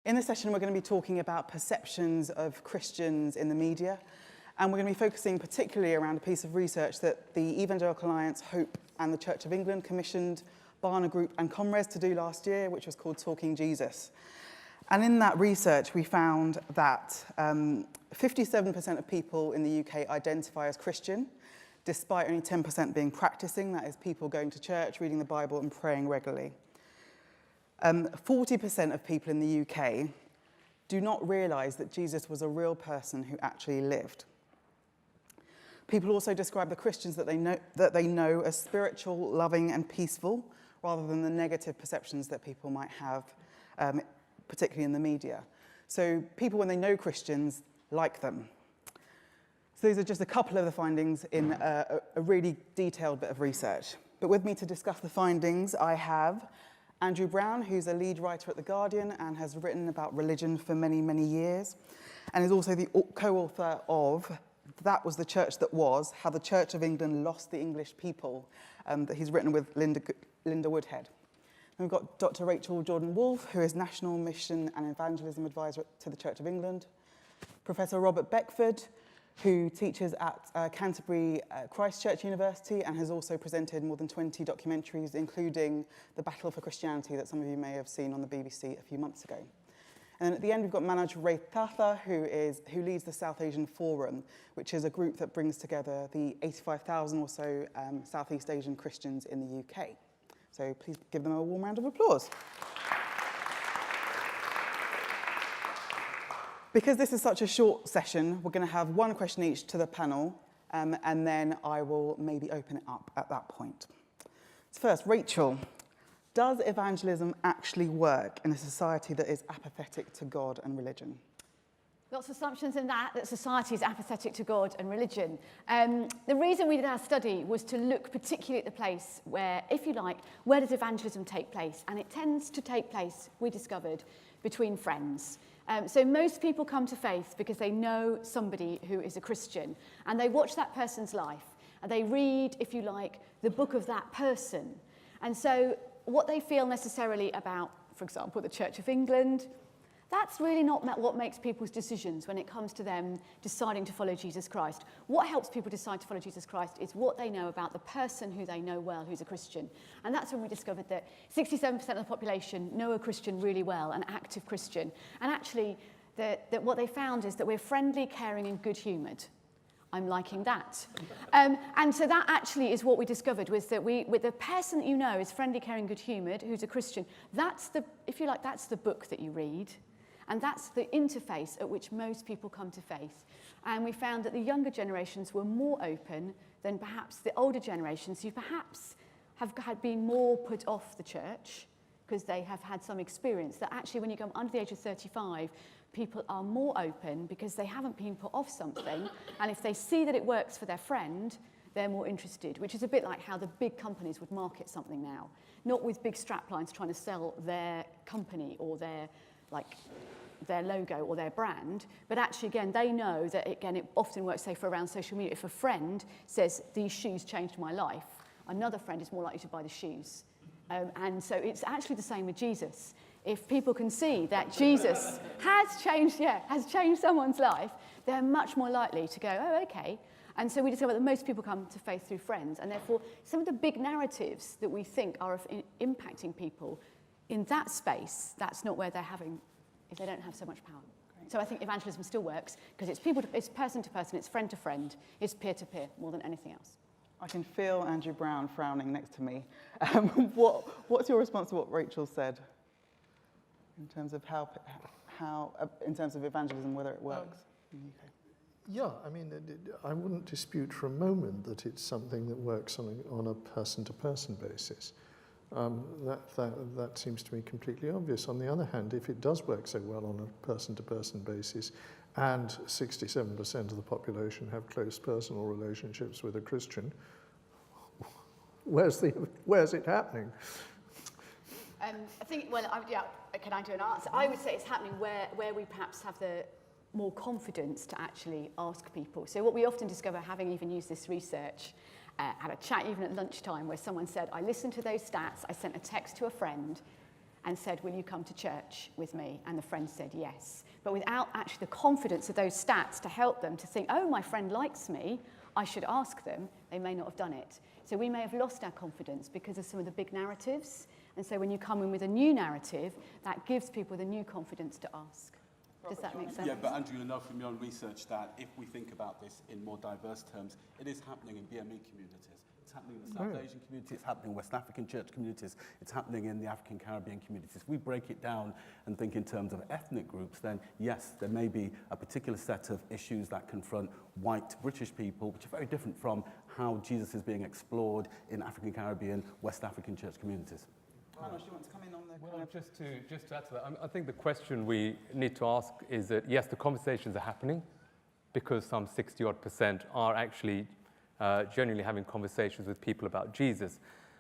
In this session, we're going to be talking about perceptions of Christians in the media, and we're going to be focusing particularly around a piece of research that the Evangelical Alliance, Hope and the Church of England commissioned Barna Group and Comres to do last year, which was called Talking Jesus. And in that research, we found that 57% of people in the UK identify as Christian, despite only 10% being practicing, that is people going to church, reading the Bible and praying regularly. 40% of people in the UK do not realise that Jesus was a real person who actually lived. People also describe the Christians that they know as spiritual, loving and peaceful, rather than the negative perceptions that people might have, particularly in the media. So people, when they know Christians, like them. So these are just a couple of the findings in a really detailed bit of research. But with me to discuss the findings, I have Andrew Brown, who's a lead writer at The Guardian and has written about religion for many, many years, and is also the co-author of That Was the Church That Was, How the Church of England Lost the English People, that he's written with Linda Woodhead. And we've got Dr. Rachel Jordan-Wolfe, who is National Mission and Evangelism Advisor to the Church of England, Professor Robert Beckford, who teaches at Canterbury Christ Church University and has also presented more than 20 documentaries, including The Battle for Christianity that some of you may have seen on the BBC a few months ago. And then at the end, we've got Manoj Raithatha, who leads the South Asian Forum, which is a group that brings together the 85,000 or so Southeast Asian Christians in the UK. So please give them a warm round of applause. Because this is such a short session, we're going to have one question each to the panel, and then I will maybe open it up at that point. So first, Rachel, does evangelism actually work in a society that is apathetic to God and religion? Lots of assumptions in that society is apathetic to God and religion. The reason we did our study was to look particularly at the place where, if you like, where does evangelism take place? And it tends to take place, we discovered, between friends. So most people come to faith because they know somebody who is a Christian, and they watch that person's life, and they read, if you like, the book of that person. And so what they feel necessarily about, for example, the Church of England, that's really not what makes people's decisions when it comes to them deciding to follow Jesus Christ. What helps people decide to follow Jesus Christ is what they know about the person who they know well, who's a Christian. And that's when we discovered that 67% of the population know a Christian really well, an active Christian. And actually, that what they found is that we're friendly, caring, and good-humoured. I'm liking that. And so that actually is what we discovered, was that with the person that you know is friendly, caring, good-humoured, who's a Christian, that's the, if you like, that's the book that you read. And that's the interface at which most people come to faith. And we found that the younger generations were more open than perhaps the older generations, who perhaps had been more put off the church because they have had some experience that actually when you go under the age of 35, people are more open because they haven't been put off something. And if they see that it works for their friend, they're more interested, which is a bit like how the big companies would market something now. Not with big straplines trying to sell their company or their logo or their brand, but actually, again, they know that, again, it often works, say, for around social media. If a friend says, these shoes changed my life, another friend is more likely to buy the shoes. And so it's actually the same with Jesus. If people can see that Jesus has changed someone's life, they're much more likely to go, oh, okay. And so we discover that most people come to faith through friends, and therefore some of the big narratives that we think are impacting people in that space, that's not where they're having, if they don't have so much power. Great. So I think evangelism still works because it's person to person, it's friend to friend, it's peer to peer more than anything else. I can feel Andrew Brown frowning next to me. What's your response to what Rachel said in terms of in terms of evangelism, whether it works in the UK? Yeah, I mean, I wouldn't dispute for a moment that it's something that works on a person-to-person basis. That seems to me completely obvious. On the other hand, if it does work so well on a person-to-person basis, and 67% of the population have close personal relationships with a Christian, where's it happening? I think, well, can I do an answer? I would say it's happening where we perhaps have the more confidence to actually ask people. So what we often discover, having even used this research, had a chat even at lunchtime where someone said, I listened to those stats, I sent a text to a friend, and said, will you come to church with me? And the friend said yes. But without actually the confidence of those stats to help them to think, oh, my friend likes me, I should ask them, they may not have done it. So we may have lost our confidence because of some of the big narratives. And so when you come in with a new narrative, that gives people the new confidence to ask. Does that make sense? Yeah, but Andrew, you know from your own research that if we think about this in more diverse terms, it is happening in BME communities. It's happening in the South Asian community, it's happening in West African church communities, it's happening in the African Caribbean communities. If we break it down and think in terms of ethnic groups, then yes, there may be a particular set of issues that confront white British people, which are very different from how Jesus is being explored in African Caribbean, West African church communities. Manoj, do you want to come in on the Well, just to add to that, I think the question we need to ask is that, yes, the conversations are happening because some 60-odd% are actually genuinely having conversations with people about Jesus.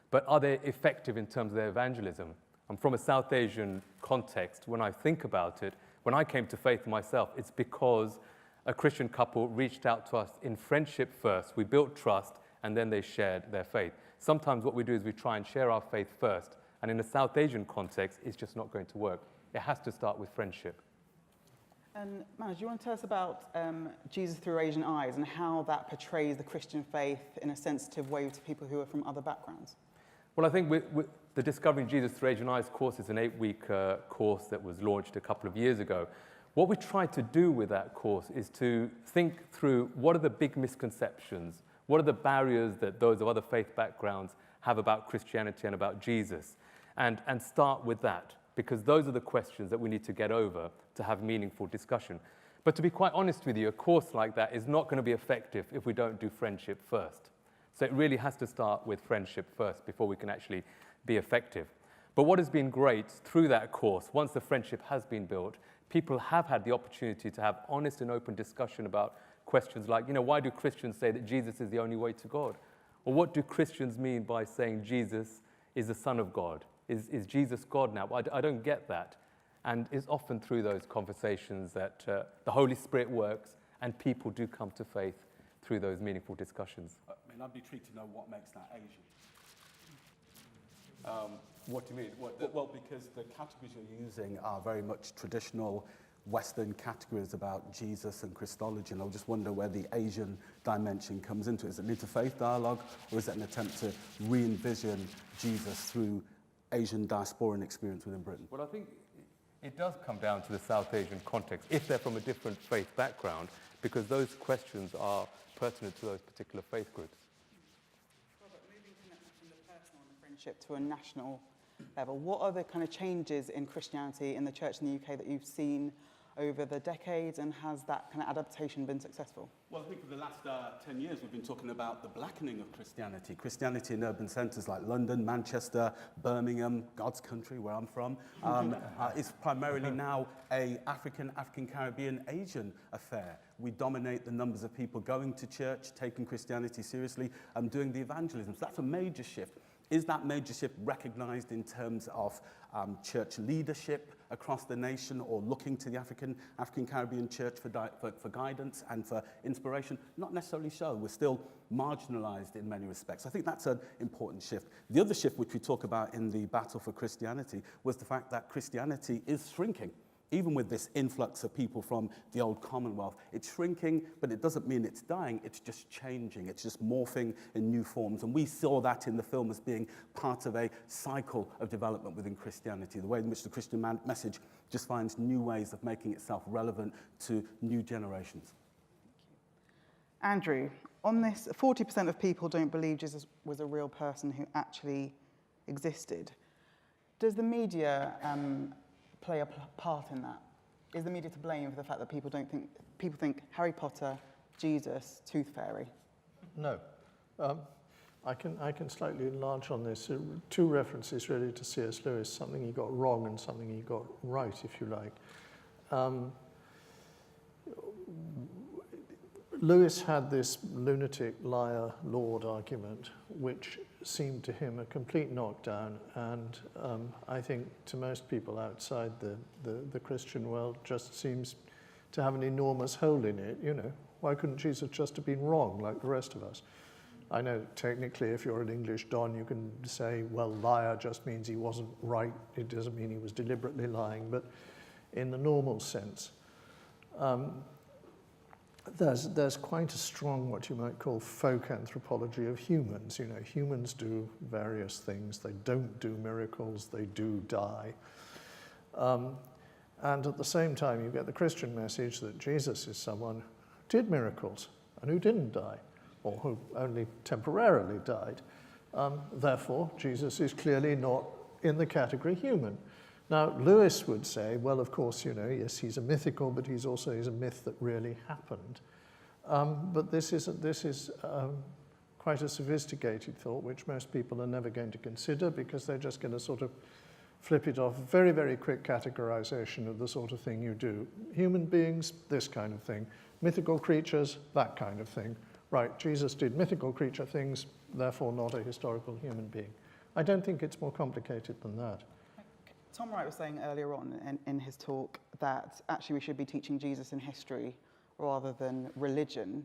But are they effective in terms of their evangelism? I'm from a South Asian context. When I think about it, when I came to faith myself, it's because a Christian couple reached out to us in friendship first. We built trust, and then they shared their faith. Sometimes what we do is we try and share our faith first. And in a South Asian context, it's just not going to work. It has to start with friendship. And Manoj, do you want to tell us about Jesus through Asian eyes and how that portrays the Christian faith in a sensitive way to people who are from other backgrounds? Well, I think the Discovering Jesus Through Asian Eyes course is an 8-week course that was launched a couple of years ago. What we tried to do with that course is to think through what are the big misconceptions, what are the barriers that those of other faith backgrounds have about Christianity and about Jesus, and start with that, because those are the questions that we need to get over to have meaningful discussion. But to be quite honest with you, a course like that is not going to be effective if we don't do friendship first. So it really has to start with friendship first before we can actually be effective. But what has been great through that course, once the friendship has been built, people have had the opportunity to have honest and open discussion about questions like, why do Christians say that Jesus is the only way to God? Or what do Christians mean by saying Jesus is the Son of God? Is Jesus God now? I don't get that. And it's often through those conversations that the Holy Spirit works and people do come to faith through those meaningful discussions. I mean, I'd be intrigued to know what makes that Asian. What do you mean? Well, because the categories you're using are very much traditional Western categories about Jesus and Christology, and I just wonder where the Asian dimension comes into it. Is it an interfaith dialogue, or is it an attempt to re-envision Jesus through Asian diasporan experience within Britain? Well, I think it does come down to the South Asian context, if they're from a different faith background, because those questions are pertinent to those particular faith groups. Robert, moving from the personal and the friendship to a national level, what are the kind of changes in Christianity in the church in the UK that you've seen over the decades, and has that kind of adaptation been successful? Well, I think for the last 10 years we've been talking about the blackening of Christianity. Christianity in urban centres like London, Manchester, Birmingham, God's country, where I'm from, is primarily now a African Caribbean, Asian affair. We dominate the numbers of people going to church, taking Christianity seriously, and doing the evangelism. So that's a major shift. Is that major shift recognised in terms of church leadership across the nation, or looking to the African Caribbean church for guidance and for inspiration? Not necessarily so. We're still marginalised in many respects. I think that's an important shift. The other shift which we talk about in the battle for Christianity was the fact that Christianity is shrinking. Even with this influx of people from the old Commonwealth, it's shrinking, but it doesn't mean it's dying, it's just changing, it's just morphing in new forms. And we saw that in the film as being part of a cycle of development within Christianity, the way in which the Christian message just finds new ways of making itself relevant to new generations. Andrew, on this, 40% of people don't believe Jesus was a real person who actually existed. Does the media play a part in that? Is the media to blame for the fact that people think Harry Potter, Jesus, Tooth Fairy? No. I can slightly enlarge on this. Two references really to C.S. Lewis, something he got wrong and something he got right, if you like. Lewis had this lunatic liar Lord argument, which seemed to him a complete knockdown, and I think to most people outside the Christian world just seems to have an enormous hole in it. Why couldn't Jesus just have been wrong like the rest of us? I know technically if you're an English Don, you can say, well, liar just means he wasn't right. It doesn't mean he was deliberately lying. But in the normal sense, there's quite a strong, what you might call, folk anthropology of humans. You know, humans do various things. They don't do miracles. They do die. And at the same time, you get the Christian message that Jesus is someone who did miracles and who didn't die, or who only temporarily died. Therefore, Jesus is clearly not in the category human. Now, Lewis would say, well, of course, you know, yes, he's a mythical, but he's a myth that really happened. But this is quite a sophisticated thought, which most people are never going to consider because they're just going to sort of flip it off. Very, very quick categorization of the sort of thing you do. Human beings, this kind of thing. Mythical creatures, that kind of thing. Right, Jesus did mythical creature things, therefore not a historical human being. I don't think it's more complicated than that. Tom Wright was saying earlier on in his talk that actually we should be teaching Jesus in history rather than religion,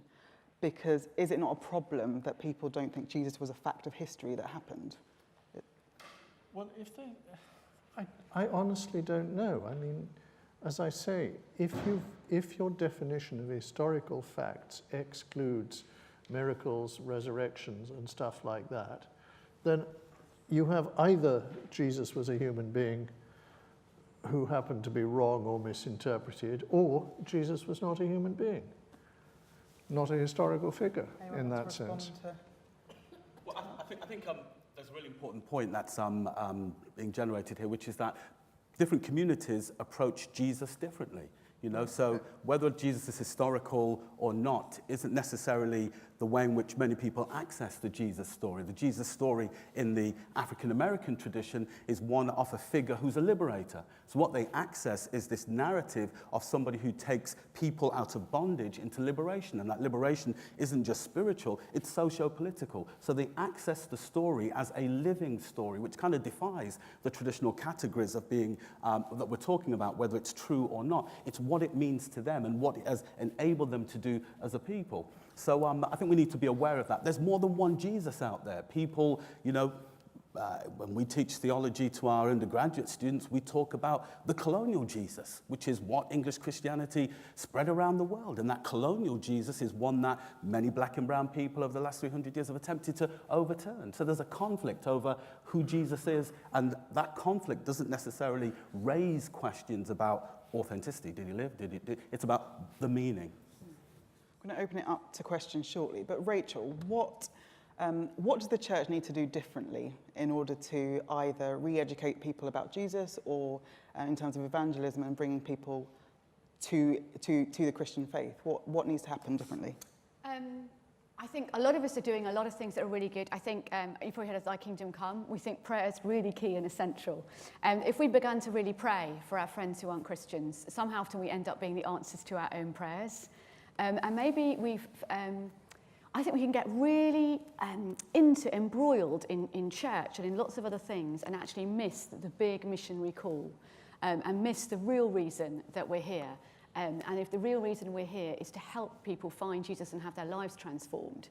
because is it not a problem that people don't think Jesus was a fact of history that happened? Well, I honestly don't know. I mean, as I say, if your definition of historical facts excludes miracles, resurrections, and stuff like that, then you have either Jesus was a human being who happened to be wrong or misinterpreted, or Jesus was not a human being, not a historical figure in that sense. Well, I think there's a really important point that's being generated here, which is that different communities approach Jesus differently. You know, so whether Jesus is historical or not isn't necessarily the way in which many people access the Jesus story. The Jesus story in the African-American tradition is one of a figure who's a liberator. So what they access is this narrative of somebody who takes people out of bondage into liberation. And that liberation isn't just spiritual, it's socio-political. So they access the story as a living story, which kind of defies the traditional categories of being, that we're talking about, whether it's true or not. It's what it means to them and what it has enabled them to do as a people. So I think we need to be aware of that. There's more than one Jesus out there. People, you know, when we teach theology to our undergraduate students, we talk about the colonial Jesus, which is what English Christianity spread around the world. And that colonial Jesus is one that many black and brown people over the last 300 years have attempted to overturn. So there's a conflict over who Jesus is, and that conflict doesn't necessarily raise questions about authenticity. Did he live? It's about the meaning. I'm going to open it up to questions shortly, but Rachel, what does the church need to do differently in order to either re-educate people about Jesus or in terms of evangelism and bringing people to the Christian faith? What needs to happen differently? I think a lot of us are doing a lot of things that are really good. I think you've probably heard of Thy Kingdom Come. We think prayer is really key and essential. If we began to really pray for our friends who aren't Christians, somehow often we end up being the answers to our own prayers. And maybe I think we can get really embroiled in church and in lots of other things and actually miss the big missionary call and miss the real reason that we're here. And if the real reason we're here is to help people find Jesus and have their lives transformed.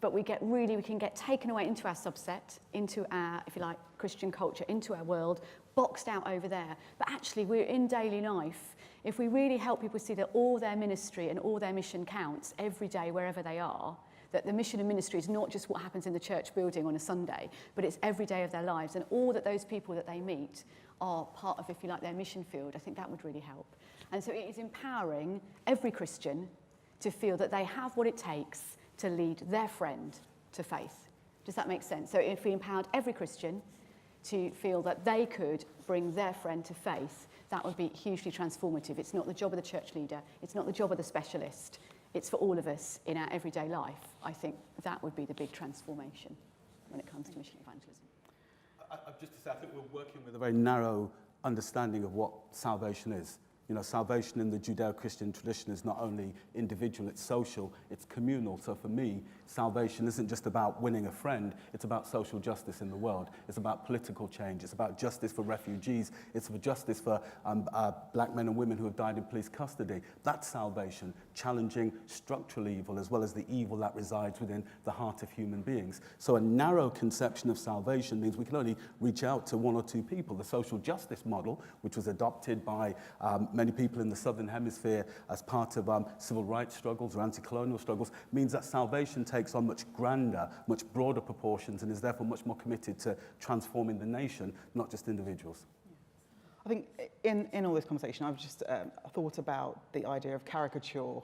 But we can get taken away into our subset, into our, if you like, Christian culture, into our world, boxed out over there. But actually, we're in daily life. If we really help people see that all their ministry and all their mission counts every day, wherever they are, that the mission and ministry is not just what happens in the church building on a Sunday, but it's every day of their lives, and all that those people that they meet are part of, if you like, their mission field, I think that would really help. And so it is empowering every Christian to feel that they have what it takes to lead their friend to faith. Does that make sense? So if we empowered every Christian to feel that they could bring their friend to faith, that would be hugely transformative. It's not the job of the church leader. It's not the job of the specialist. It's for all of us in our everyday life. I think that would be the big transformation when it comes to mission evangelism. Just to say, I think we're working with a very narrow understanding of what salvation is. You know, salvation in the Judeo-Christian tradition is not only individual, it's social, it's communal. So for me, salvation isn't just about winning a friend, it's about social justice in the world. It's about political change. It's about justice for refugees. It's for justice for black men and women who have died in police custody. That's salvation, challenging structural evil as well as the evil that resides within the heart of human beings. So a narrow conception of salvation means we can only reach out to one or two people. The social justice model, which was adopted by many people in the Southern Hemisphere as part of civil rights struggles or anti-colonial struggles, means that salvation takes on much grander, much broader proportions and is therefore much more committed to transforming the nation, not just individuals. I think in all this conversation, I've just thought about the idea of caricature.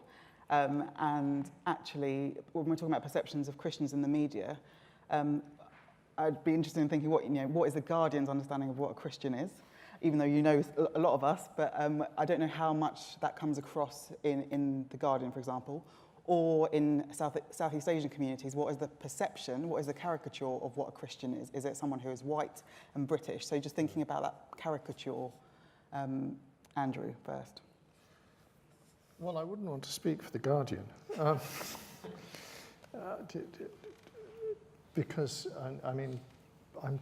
And actually, when we're talking about perceptions of Christians in the media, I'd be interested in thinking what is the Guardian's understanding of what a Christian is, even though you know a lot of us, but I don't know how much that comes across in the Guardian, for example, or in Southeast Asian communities. What is the perception, what is the caricature of what a Christian is? Is it someone who is white and British? So just thinking about that caricature, Andrew, first. Well, I wouldn't want to speak for the Guardian. Because, I'm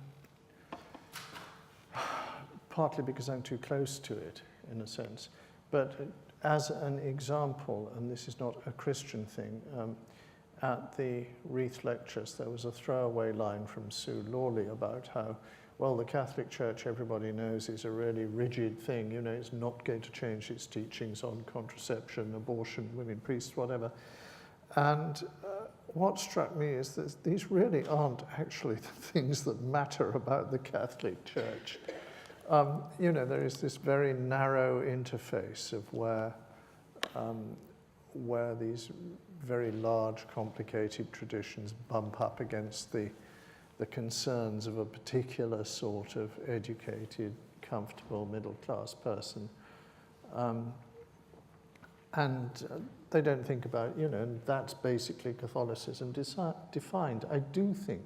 partly because I'm too close to it, in a sense, but as an example, and this is not a Christian thing, at the Wreath Lectures there was a throwaway line from Sue Lawley about how, well, the Catholic Church, everybody knows, is a really rigid thing, it's not going to change its teachings on contraception, abortion, women priests, whatever. And what struck me is that these really aren't actually the things that matter about the Catholic Church. There is this very narrow interface of where these very large, complicated traditions bump up against the concerns of a particular sort of educated, comfortable, middle-class person. They don't think about, and that's basically Catholicism defined. I do think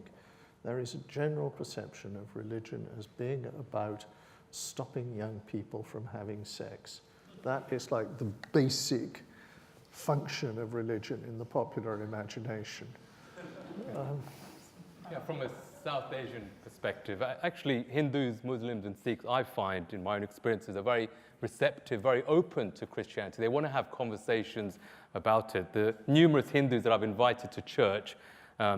there is a general perception of religion as being about stopping young people from having sex. That is like the basic function of religion in the popular imagination. From a South Asian perspective, actually Hindus, Muslims and Sikhs, I find in my own experiences, are very receptive, very open to Christianity. They want to have conversations about it. The numerous Hindus that I've invited to church,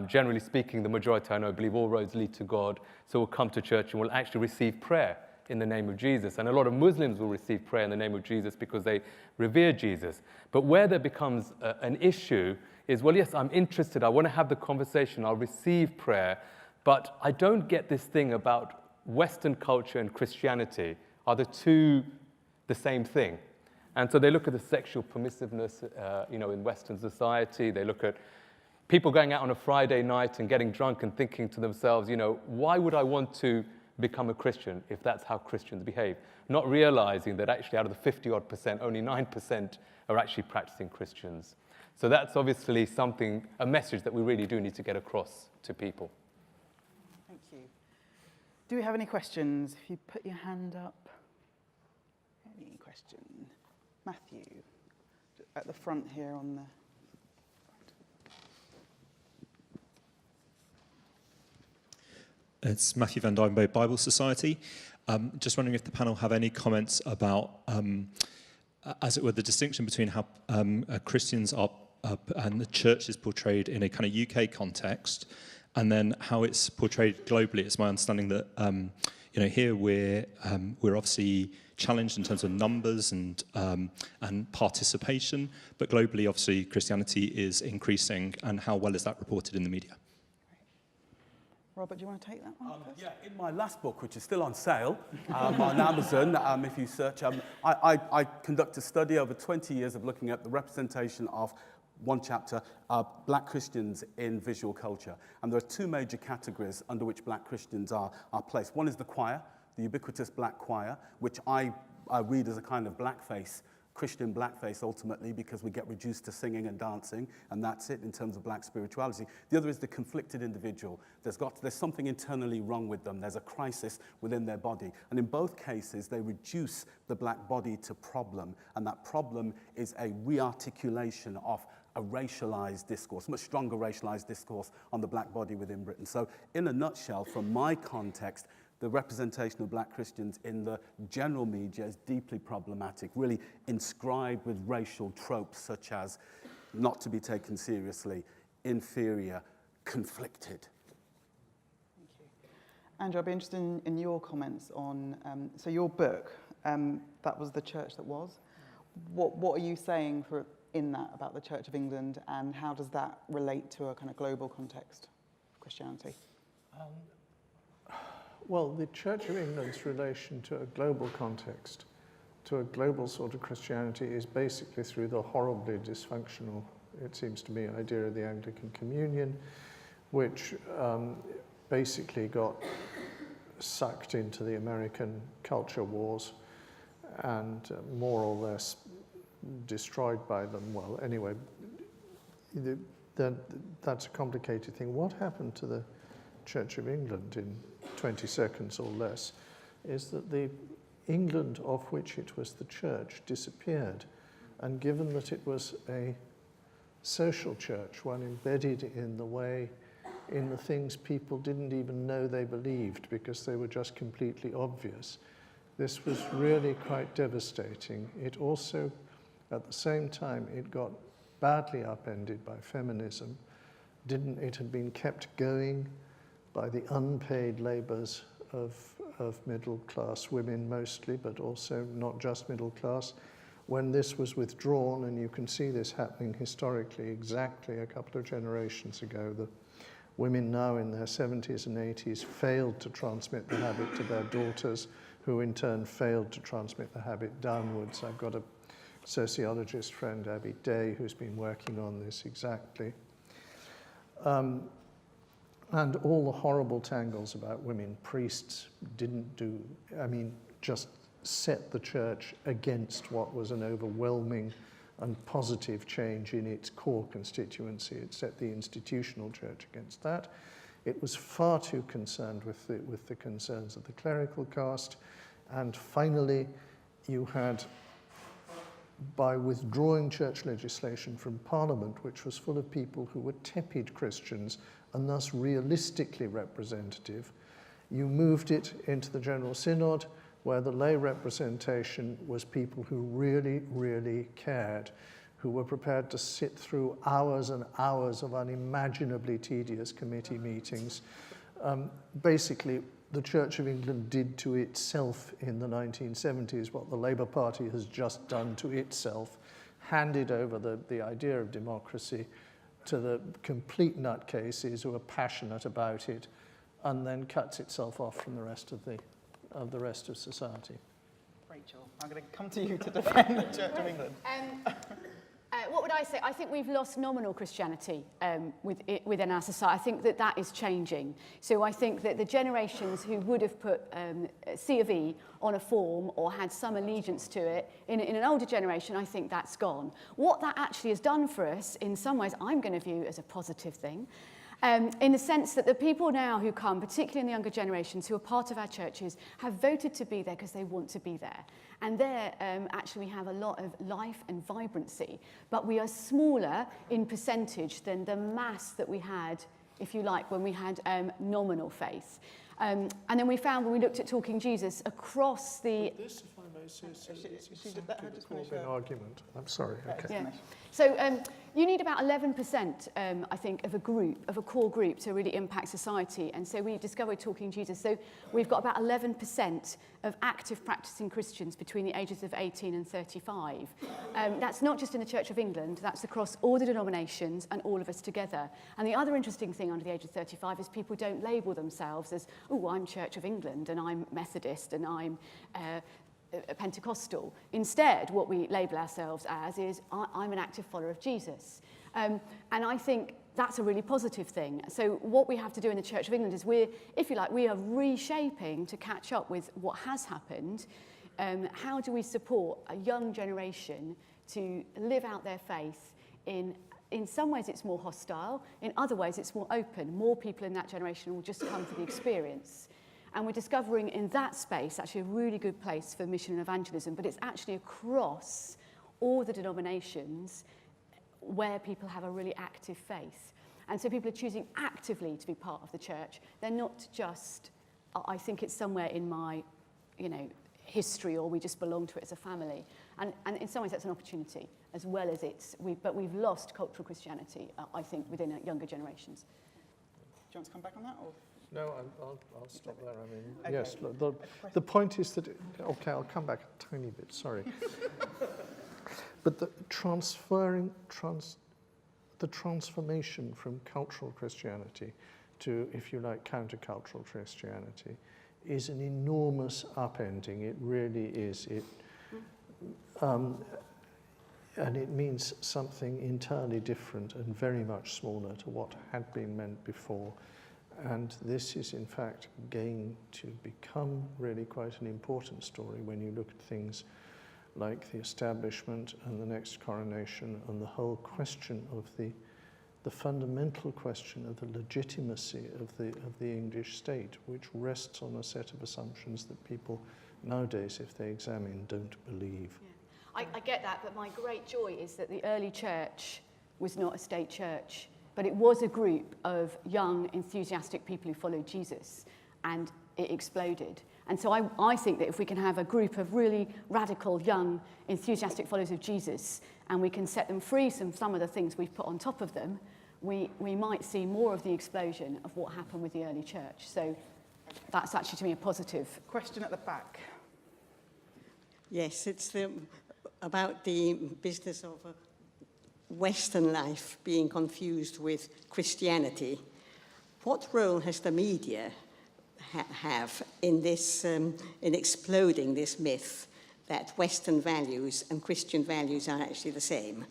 generally speaking, the majority I know believe all roads lead to God, so will come to church and will actually receive prayer in the name of Jesus. And a lot of Muslims will receive prayer in the name of Jesus because they revere Jesus. But where there becomes an issue is, well, yes, I'm interested, I want to have the conversation, I'll receive prayer, but I don't get this thing about Western culture and Christianity. Are the two the same thing? And so they look at the sexual permissiveness, in Western society. They look at people going out on a Friday night and getting drunk and thinking to themselves, why would I want to become a Christian if that's how Christians behave? Not realizing that actually out of the 50-odd%, only 9% are actually practicing Christians. So that's obviously a message that we really do need to get across to people. Thank you. Do we have any questions? If you put your hand up. Any question? Matthew, at the front here on the... It's Matthew Van Dyvenbo, Bible Society. Just wondering if the panel have any comments about, as it were, the distinction between how Christians are and the church is portrayed in a kind of UK context, and then how it's portrayed globally. It's my understanding that here we're obviously challenged in terms of numbers and participation, but globally, obviously, Christianity is increasing, and how well is that reported in the media? Robert, do you want to take that one first? Yeah, in my last book, which is still on sale on Amazon, if you search, I conduct a study over 20 years of looking at the representation of one chapter, black Christians in visual culture. And there are two major categories under which black Christians are placed. One is the choir, the ubiquitous black choir, which I read as a kind of blackface, Christian blackface ultimately, because we get reduced to singing and dancing, and that's it in terms of black spirituality. The other is the conflicted individual. There's something internally wrong with them. There's a crisis within their body. And in both cases, they reduce the black body to problem, and that problem is a rearticulation of a racialized discourse, much stronger racialized discourse on the black body within Britain. So in a nutshell, from my context, the representation of black Christians in the general media is deeply problematic, really inscribed with racial tropes such as not to be taken seriously, inferior, conflicted. Thank you. Andrew, I'd be interested in your comments on, so your book, that was The Church That Was. What are you saying in that about the Church of England, and how does that relate to a kind of global context of Christianity? Well, the Church of England's relation to a global context, to a global sort of Christianity, is basically through the horribly dysfunctional, it seems to me, idea of the Anglican Communion, which basically got sucked into the American culture wars and more or less destroyed by them. Well, anyway, that's a complicated thing. What happened to the Church of England in 20 seconds or less is that the England of which it was the church disappeared, and given that it was a social church, one embedded in the things people didn't even know they believed because they were just completely obvious, this was really quite devastating. It also, at the same time, it got badly upended by feminism. It had been kept going by the unpaid labours of middle-class women mostly, but also not just middle class. When this was withdrawn, and you can see this happening historically exactly a couple of generations ago, the women now in their 70s and 80s failed to transmit the habit to their daughters, who in turn failed to transmit the habit downwards. I've got a sociologist friend, Abby Day, who's been working on this exactly. And all the horrible tangles about women priests just set the church against what was an overwhelming and positive change in its core constituency. It set the institutional church against that. It was far too concerned with the concerns of the clerical caste. And finally, you had, by withdrawing church legislation from Parliament, which was full of people who were tepid Christians and thus realistically representative, you moved it into the General Synod, where the lay representation was people who really, really cared, who were prepared to sit through hours and hours of unimaginably tedious committee meetings. Basically, the Church of England did to itself in the 1970s what the Labour Party has just done to itself, handed over the idea of democracy to the complete nutcases who are passionate about it, and then cuts itself off from the rest of society. Rachel, I'm going to come to you to defend the Church of England. What would I say? I think we've lost nominal Christianity within our society. I think that is changing. So I think that the generations who would have put C of E on a form or had some allegiance to it in an older generation, I think that's gone. What that actually has done for us, in some ways, I'm going to view as a positive thing, in the sense that the people now who come, particularly in the younger generations, who are part of our churches, have voted to be there because they want to be there. And there, actually, we have a lot of life and vibrancy, but we are smaller in percentage than the mass that we had, if you like, when we had nominal faith. And then we found, when we looked at Talking Jesus, across the... This, if I may say, it's an argument. I'm sorry. Okay. Yeah. So you need about 11%, I think, of a core group to really impact society. And so we discovered Talking Jesus. So we've got about 11% of active practicing Christians between the ages of 18 and 35. That's not just in the Church of England, that's across all the denominations and all of us together. And the other interesting thing under the age of 35 is people don't label themselves as, oh, I'm Church of England and I'm Methodist and I'm Pentecostal. Instead, what we label ourselves as is, I'm an active follower of Jesus. And I think that's a really positive thing. So what we have to do in the Church of England is if you like, we are reshaping to catch up with what has happened. How do we support a young generation to live out their faith in some ways it's more hostile, in other ways it's more open. More people in that generation will just come for the experience. And we're discovering in that space actually a really good place for mission and evangelism, but it's actually across all the denominations, where people have a really active faith. And so people are choosing actively to be part of the church. They're not just, I think it's somewhere in my, history, or we just belong to it as a family. And in some ways that's an opportunity, as well as but we've lost cultural Christianity, I think, within younger generations. Do you want to come back on that? Or? No, I'll stop there. I mean, Okay. yes, the point is that, okay, I'll come back a tiny bit, sorry. But the transformation from cultural Christianity to, if you like, countercultural Christianity is an enormous upending. It really is. And it means something entirely different and very much smaller to what had been meant before. And this is, in fact, going to become really quite an important story when you look at things like the establishment and the next coronation and the whole question of the fundamental question of the legitimacy of the English state, which rests on a set of assumptions that people nowadays, if they examine, don't believe. Yeah. I get that, but my great joy is that the early church was not a state church, but it was a group of young, enthusiastic people who followed Jesus, and it exploded. And so I think that if we can have a group of really radical, young, enthusiastic followers of Jesus, and we can set them free from some of the things we've put on top of them, we might see more of the explosion of what happened with the early church. So that's actually, to me, a positive. Question at the back. Yes, it's about the business of Western life being confused with Christianity. What role has the media have in this, in exploding this myth that Western values and Christian values are actually the same?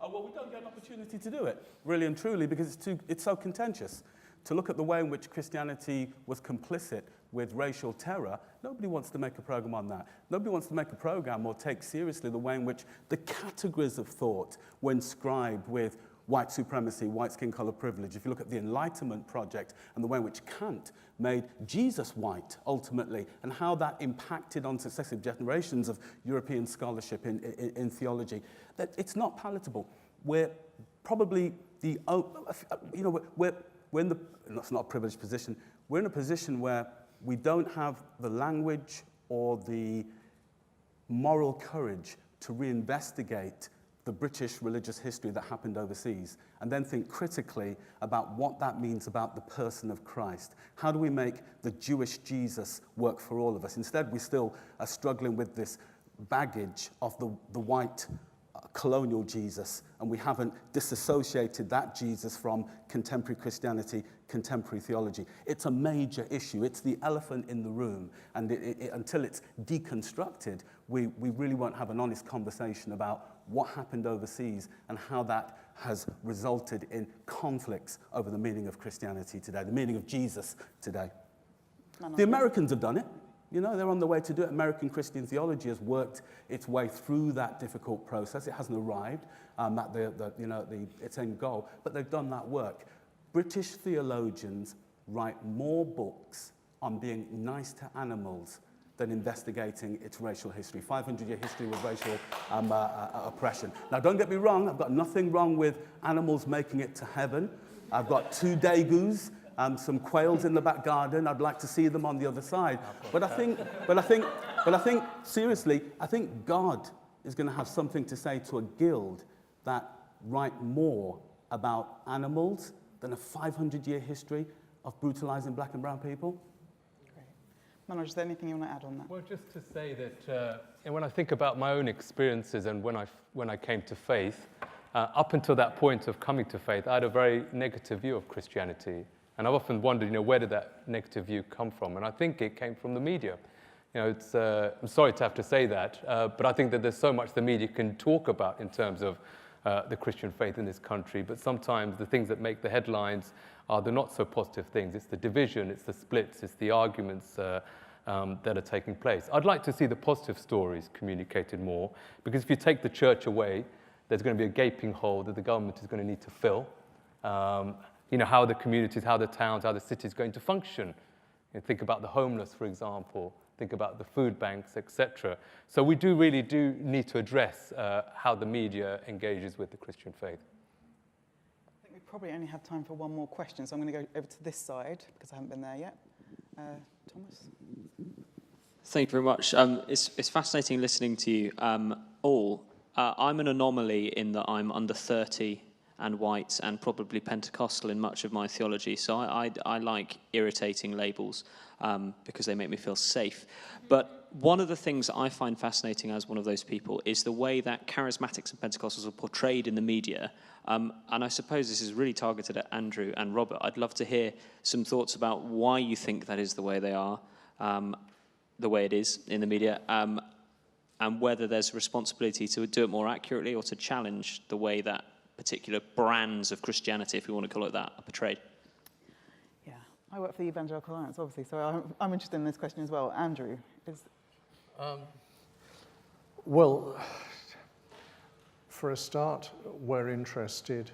Well, we don't get an opportunity to do it, really and truly, because it's so contentious. To look at the way in which Christianity was complicit with racial terror, nobody wants to make a program on that. Nobody wants to make a program or take seriously the way in which the categories of thought were inscribed with white supremacy, white skin color privilege. If you look at the Enlightenment project and the way in which Kant made Jesus white, ultimately, and how that impacted on successive generations of European scholarship in theology, that it's not palatable. We're probably we're in the, that's not a privileged position, we're in a position where we don't have the language or the moral courage to reinvestigate the British religious history that happened overseas, and then think critically about what that means about the person of Christ. How do we make the Jewish Jesus work for all of us? Instead, we still are struggling with this baggage of the white colonial Jesus, and we haven't disassociated that Jesus from contemporary Christianity, contemporary theology. It's a major issue. It's the elephant in the room, and until it's deconstructed, we really won't have an honest conversation about what happened overseas and how that has resulted in conflicts over the meaning of Christianity today, the meaning of Jesus today. The Americans have done it. You know, they're on the way to do it. American Christian theology has worked its way through that difficult process. It hasn't arrived at its end goal, but they've done that work. British theologians write more books on being nice to animals than investigating its racial history. 500-year history with racial oppression. Now, don't get me wrong. I've got nothing wrong with animals making it to heaven. I've got 2 dagoos. Some quails in the back garden. I'd like to see them on the other side. But I think, seriously, I think God is going to have something to say to a guild that write more about animals than a 500-year history of brutalizing black and brown people. Great. Manoj, is there anything you want to add on that? Well, just to say that when I think about my own experiences and when I came to faith, up until that point of coming to faith, I had a very negative view of Christianity. And I've often wondered, where did that negative view come from? And I think it came from the media. It's, I'm sorry to have to say that, but I think that there's so much the media can talk about in terms of the Christian faith in this country. But sometimes the things that make the headlines are the not so positive things. It's the division, it's the splits, it's the arguments that are taking place. I'd like to see the positive stories communicated more, because if you take the church away, there's going to be a gaping hole that the government is going to need to fill. How are the communities, how the towns, how the cities going to function? Think about the homeless, for example. think about the food banks, etc. So we really do need to address how the media engages with the Christian faith. I think we probably only have time for one more question, so I'm going to go over to this side because I haven't been there yet. Thomas? Thank you very much. It's fascinating listening to you all. I'm an anomaly in that I'm under 30 and white and probably Pentecostal in much of my theology, so I like irritating labels because they make me feel safe. But one of the things I find fascinating as one of those people is the way that charismatics and Pentecostals are portrayed in the media. And I suppose this is really targeted at Andrew and Robert. I'd love to hear some thoughts about why you think that is the way they are, the way it is in the media, and whether there's a responsibility to do it more accurately or to challenge the way that particular brands of Christianity, if we want to call it that, are portrayed. Yeah, I work for the Evangelical Alliance, obviously, so I'm interested in this question as well. Andrew, Well, for a start, we're interested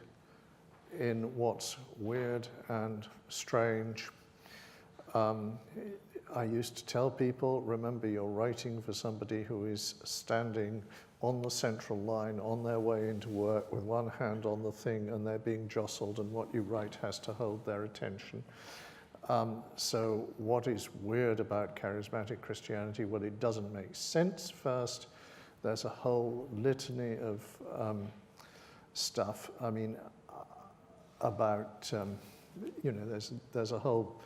in what's weird and strange. I used to tell people, remember, you're writing for somebody who is standing on the central line on their way into work with one hand on the thing, and they're being jostled, and what you write has to hold their attention. So what is weird about charismatic Christianity? Well, it doesn't make sense first. There's a whole litany of stuff. I mean, about, there's a whole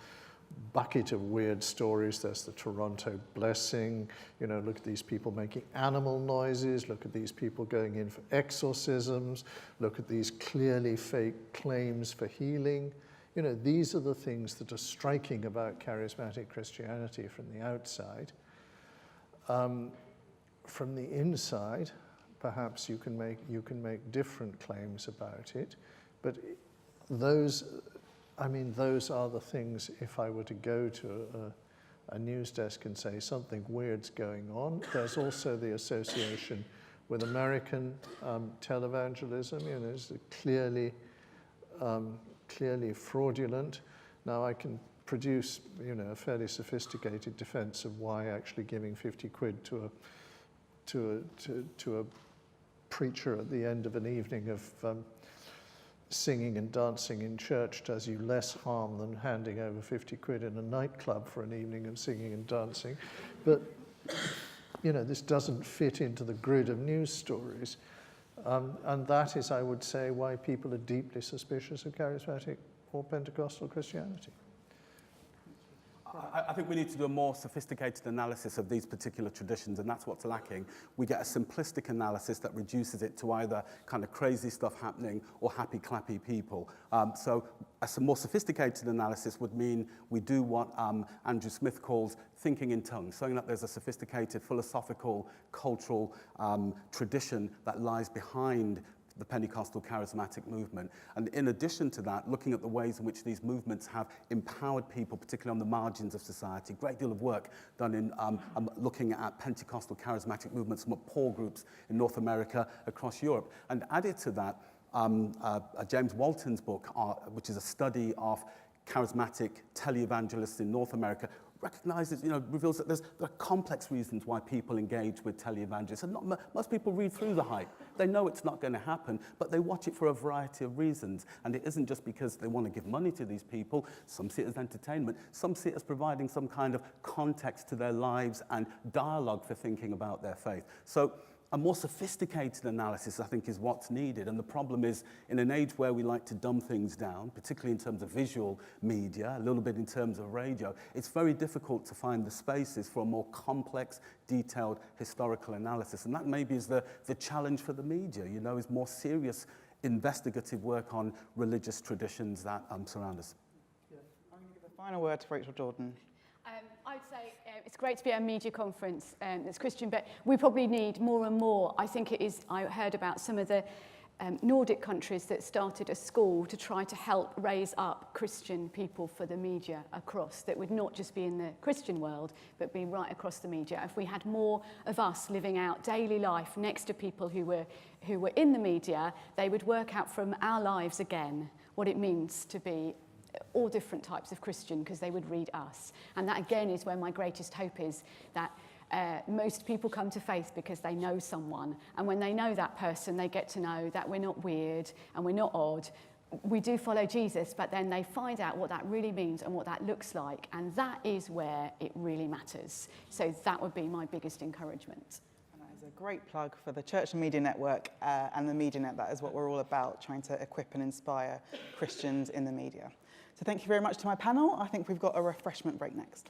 bucket of weird stories. There's the Toronto blessing. Look at these people making animal noises. Look at these people going in for exorcisms. Look at these clearly fake claims for healing. These are the things that are striking about charismatic Christianity from the outside. From the inside, perhaps you can make different claims about it, but those are the things. If I were to go to a news desk and say something weird's going on, there's also the association with American televangelism. It's clearly fraudulent. Now I can produce a fairly sophisticated defense of why actually giving 50 quid to a preacher at the end of an evening of singing and dancing in church does you less harm than handing over 50 quid in a nightclub for an evening of singing and dancing. But this doesn't fit into the grid of news stories. And that is, I would say, why people are deeply suspicious of charismatic or Pentecostal Christianity. I think we need to do a more sophisticated analysis of these particular traditions, and that's what's lacking. We get a simplistic analysis that reduces it to either kind of crazy stuff happening or happy, clappy people. So a more sophisticated analysis would mean we do what Andrew Smith calls thinking in tongues, showing that there's a sophisticated philosophical, cultural tradition that lies behind the Pentecostal charismatic movement. And in addition to that, looking at the ways in which these movements have empowered people, particularly on the margins of society. Great deal of work done in looking at Pentecostal charismatic movements from poor groups in North America, across Europe. And added to that, James Walton's book, which is a study of charismatic televangelists in North America, recognizes, reveals that there are complex reasons why people engage with televangelists. And most people read through the hype. They know it's not going to happen, but they watch it for a variety of reasons. And it isn't just because they want to give money to these people. Some see it as entertainment. Some see it as providing some kind of context to their lives and dialogue for thinking about their faith. So a more sophisticated analysis, I think, is what's needed. And the problem is, in an age where we like to dumb things down, particularly in terms of visual media, a little bit in terms of radio, it's very difficult to find the spaces for a more complex, detailed historical analysis. And that maybe is the challenge for the media, is more serious investigative work on religious traditions that surround us. Yeah. I'm going to give the final word to Rachel Jordan. I would say it's great to be at a media conference that's Christian, but we probably need more and more. I think it is, I heard about some of the Nordic countries that started a school to try to help raise up Christian people for the media across, that would not just be in the Christian world, but be right across the media. If we had more of us living out daily life next to people who were in the media, they would work out from our lives again what it means to be all different types of Christian, because they would read us. And that again is where my greatest hope is, that most people come to faith because they know someone, and when they know that person, they get to know that we're not weird and we're not odd. We do follow Jesus, but then they find out what that really means and what that looks like, and that is where it really matters. So that would be my biggest encouragement. And that is a great plug for the Church and Media Network and the Media Net. That is what we're all about, trying to equip and inspire Christians in the media. So thank you very much to my panel. I think we've got a refreshment break next.